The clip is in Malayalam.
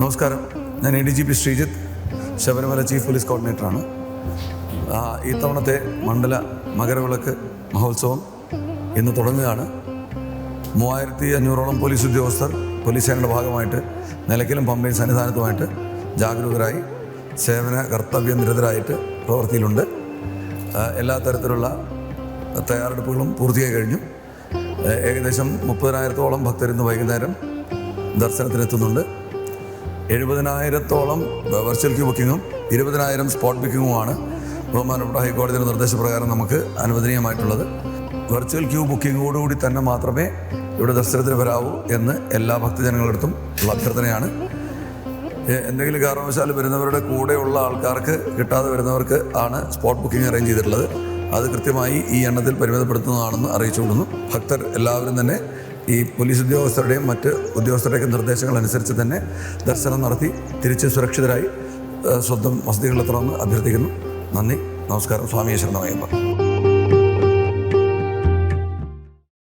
നമസ്കാരം, ഞാൻ ADGP Sreejith, Sabarimala chief police കോർഡിനേറ്ററാണ്. ഇത്തവണത്തെ മണ്ഡല മകരവിളക്ക് മഹോത്സവം ഇന്ന് തുടങ്ങുകയാണ്. 3500ഓളം പോലീസ് ഉദ്യോഗസ്ഥർ പോലീസ് സേനയുടെ ഭാഗമായിട്ട് നിലയ്ക്കലും പമ്പയും സന്നിധാനത്തുമായിട്ട് ജാഗരൂകരായി സേവന കർത്തവ്യനിരതരായിട്ട് പ്രവൃത്തിയിലുണ്ട്. എല്ലാ തരത്തിലുള്ള തയ്യാറെടുപ്പുകളും പൂർത്തിയായി കഴിഞ്ഞു. ഏകദേശം 30,000-ഓളം ഭക്തർ ഇന്ന് വൈകുന്നേരം ദർശനത്തിനെത്തുന്നുണ്ട്. 70,000-ഓളം വെർച്വൽ ക്യൂ ബുക്കിങ്ങും 20,000 സ്പോട്ട് ബുക്കിങ്ങുമാണ് ബഹുമാനപ്പെട്ട ഹൈക്കോടതിയുടെ നിർദ്ദേശപ്രകാരം നമുക്ക് അനുവദനീയമായിട്ടുള്ളത്. വെർച്വൽ ക്യൂ ബുക്കിങ്ങോടുകൂടി തന്നെ മാത്രമേ ഇവിടെ ദർശനത്തിന് വരാവൂ എന്ന് എല്ലാ ഭക്തജനങ്ങളടുത്തും ഉള്ള അഭ്യർത്ഥനയാണ്. എന്തെങ്കിലും കാരണവശാൽ വരുന്നവരുടെ കൂടെയുള്ള ആൾക്കാർക്ക് കിട്ടാതെ വരുന്നവർക്ക് ആണ് സ്പോട്ട് ബുക്കിംഗ് അറേഞ്ച് ചെയ്തിട്ടുള്ളത്. അത് കൃത്യമായി ഈ എണ്ണത്തിൽ പരിമിതപ്പെടുത്തുന്നതാണെന്ന് അറിയിച്ചുകൊള്ളുന്നു. ഭക്തർ എല്ലാവരും തന്നെ ഈ പോലീസ് ഉദ്യോഗസ്ഥരുടെയും മറ്റ് നിർദ്ദേശങ്ങൾ നിർദ്ദേശങ്ങളനുസരിച്ച് തന്നെ ദർശനം നടത്തി തിരിച്ച് സുരക്ഷിതരായി സ്വന്തം വസതികളിലെത്തണമെന്ന് അഭ്യർത്ഥിക്കുന്നു. നന്ദി, നമസ്കാരം. സ്വാമിയെ ശരണമയ്യപ്പ.